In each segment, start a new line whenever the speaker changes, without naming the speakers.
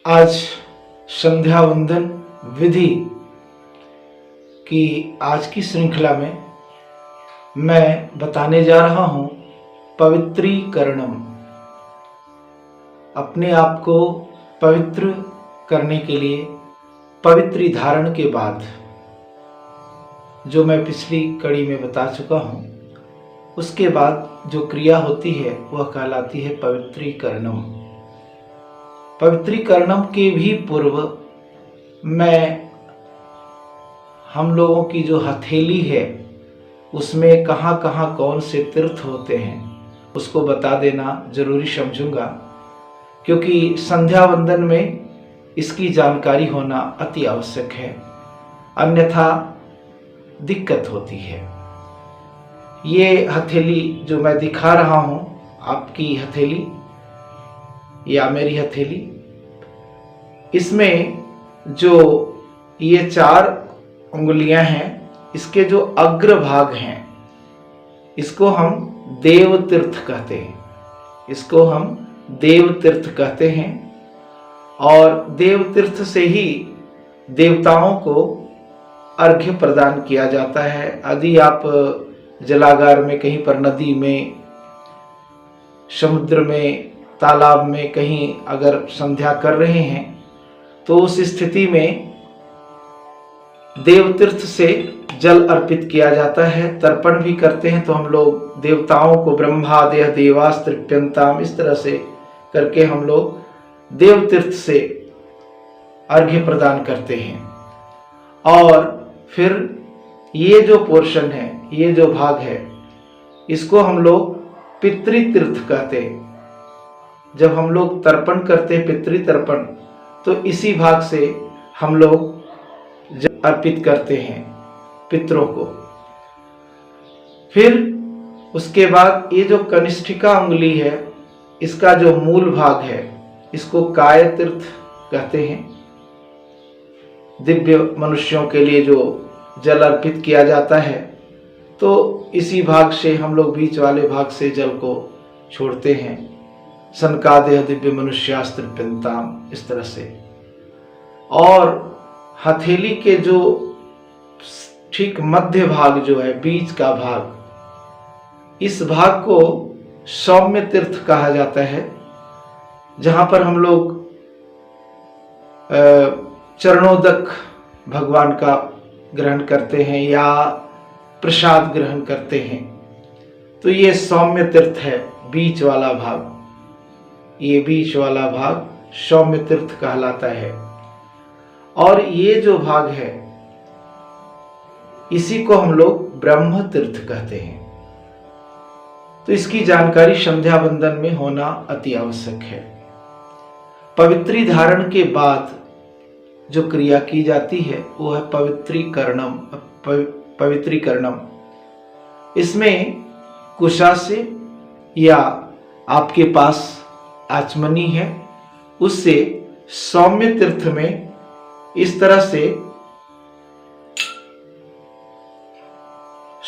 आज संध्या वंदन विधि की आज की श्रृंखला में मैं बताने जा रहा हूं पवित्रीकरणम। अपने आप को पवित्र करने के लिए पवित्री धारण के बाद जो मैं पिछली कड़ी में बता चुका हूं, उसके बाद जो क्रिया होती है वह कहलाती है पवित्रीकरणम। पवित्रीकरणम के भी पूर्व मैं हम लोगों की जो हथेली है उसमें कहाँ कहाँ कौन से तीर्थ होते हैं उसको बता देना जरूरी समझूंगा, क्योंकि संध्या वंदन में इसकी जानकारी होना अति आवश्यक है, अन्यथा दिक्कत होती है। ये हथेली जो मैं दिखा रहा हूँ, आपकी हथेली या मेरी हथेली, इसमें जो ये 4 उंगलियां हैं, इसके जो अग्र भाग हैं इसको हम देव तीर्थ कहते हैं। इसको हम देव तीर्थ कहते हैं और देव तीर्थ से ही देवताओं को अर्घ्य प्रदान किया जाता है। यदि आप जलागार में, कहीं पर नदी में, समुद्र में, तालाब में कहीं अगर संध्या कर रहे हैं तो उस स्थिति में देवतीर्थ से जल अर्पित किया जाता है। तर्पण भी करते हैं तो हम लोग देवताओं को ब्रह्मादय देवास तृप्यंताम, इस तरह से करके हम लोग देवतीर्थ से अर्घ्य प्रदान करते हैं। और फिर ये जो पोर्शन है, ये जो भाग है, इसको हम लोग पितृतीर्थ कहते हैं। जब हम लोग तर्पण करते हैं, पितृ तर्पण, तो इसी भाग से हम लोग अर्पित करते हैं पितरों को। फिर उसके बाद ये जो कनिष्ठिका उंगली है, इसका जो मूल भाग है, इसको काय तीर्थ कहते हैं। दिव्य मनुष्यों के लिए जो जल अर्पित किया जाता है, तो इसी भाग से हम लोग बीच वाले भाग से जल को छोड़ते हैं। सनकादेह दिव्य मनुष्यास्त्र पिंताम, इस तरह से। और हथेली के जो ठीक मध्य भाग जो है, बीच का भाग, इस भाग को सौम्य तीर्थ कहा जाता है, जहां पर हम लोग चरणोदक भगवान का ग्रहण करते हैं या प्रसाद ग्रहण करते हैं। तो ये सौम्य तीर्थ है, बीच वाला भाग। ये बीच वाला भाग सौम्य तीर्थ कहलाता है। और ये जो भाग है, इसी को हम लोग ब्रह्म तीर्थ कहते हैं। तो इसकी जानकारी संध्या वंदन में होना अति आवश्यक है। पवित्री धारण के बाद जो क्रिया की जाती है वो है पवित्रीकरणम। पवित्रीकरणम, इसमें कुशा से या आपके पास आचमनी है, उससे सौम्य तीर्थ में इस तरह से,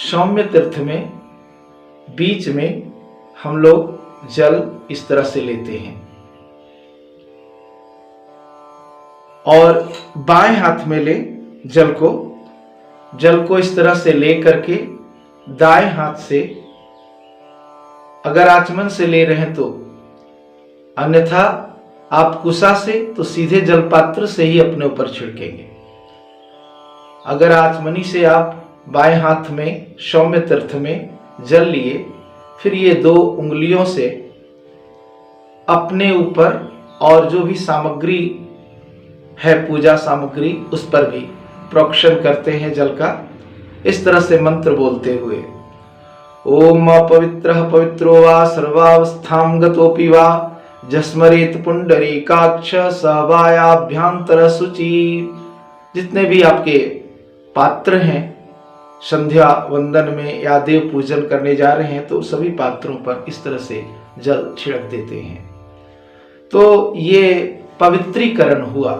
सौम्य तीर्थ में बीच में हम लोग जल इस तरह से लेते हैं और बाएं हाथ में ले जल को इस तरह से ले करके दाएं हाथ से, अगर आचमन से ले रहे हैं तो, अन्यथा आप कुशा से तो सीधे जलपात्र से ही अपने ऊपर छिड़केंगे। अगर आचमनी से आप बाएं हाथ में सौम्य तीर्थ में जल लिए, फिर ये 2 उंगलियों से अपने ऊपर और जो भी सामग्री है, पूजा सामग्री, उस पर भी प्रोक्षण करते हैं जल का, इस तरह से मंत्र बोलते हुए। ओम अपवित्रः पवित्रो वा सर्वावस्थां गतोऽपि वा जस्मरेत पुंडरीकाक्ष सहवायाभ्यंतर शुचि। जितने भी आपके पात्र हैं संध्या वंदन में या देव पूजन करने जा रहे हैं, तो सभी पात्रों पर इस तरह से जल छिड़क देते हैं। तो ये पवित्रीकरण हुआ।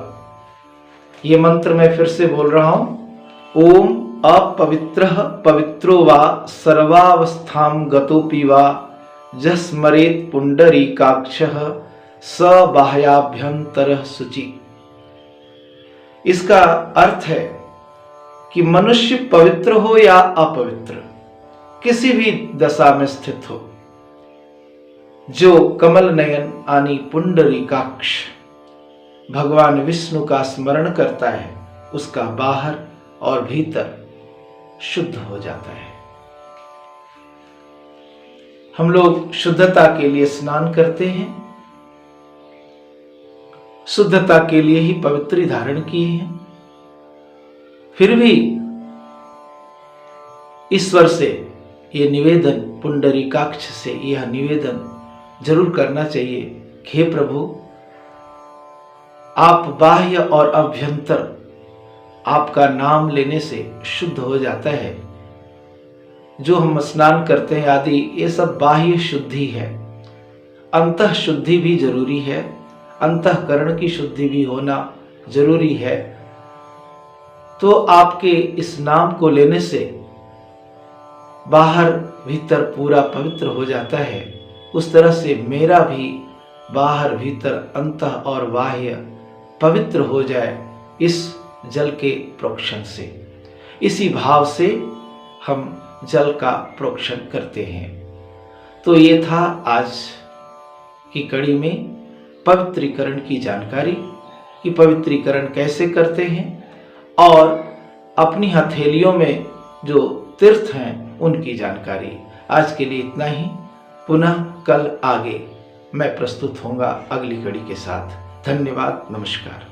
ये मंत्र मैं फिर से बोल रहा हूं। ओम अपवित्रः पवित्रो वा सर्वावस्थां गतोऽपि वा जस्मरेत पुंडरीकाक्षः स बाह्याभ्यंतर शुचि। इसका अर्थ है कि मनुष्य पवित्र हो या अपवित्र, किसी भी दशा में स्थित हो, जो कमल नयन आनी पुंडरीकाक्ष भगवान विष्णु का स्मरण करता है, उसका बाहर और भीतर शुद्ध हो जाता है। हम लोग शुद्धता के लिए स्नान करते हैं, शुद्धता के लिए ही पवित्री धारण किए हैं, फिर भी ईश्वर से ये निवेदन, पुंडरीकाक्ष से यह निवेदन जरूर करना चाहिए कि हे प्रभु, आप बाह्य और अभ्यंतर, आपका नाम लेने से शुद्ध हो जाता है। जो हम स्नान करते हैं आदि, ये सब बाह्य शुद्धि है। अंतः शुद्धि भी जरूरी है, अंतःकरण की शुद्धि भी होना जरूरी है। तो आपके इस नाम को लेने से बाहर भीतर पूरा पवित्र हो जाता है। उस तरह से मेरा भी बाहर भीतर अंतः और बाह्य पवित्र हो जाए इस जल के प्रोक्षण से। इसी भाव से हम जल का प्रोक्षण करते हैं। तो ये था आज की कड़ी में पवित्रीकरण की जानकारी कि पवित्रीकरण कैसे करते हैं, और अपनी हथेलियों में जो तीर्थ हैं उनकी जानकारी। आज के लिए इतना ही। पुनः कल आगे मैं प्रस्तुत होऊंगा अगली कड़ी के साथ। धन्यवाद, नमस्कार।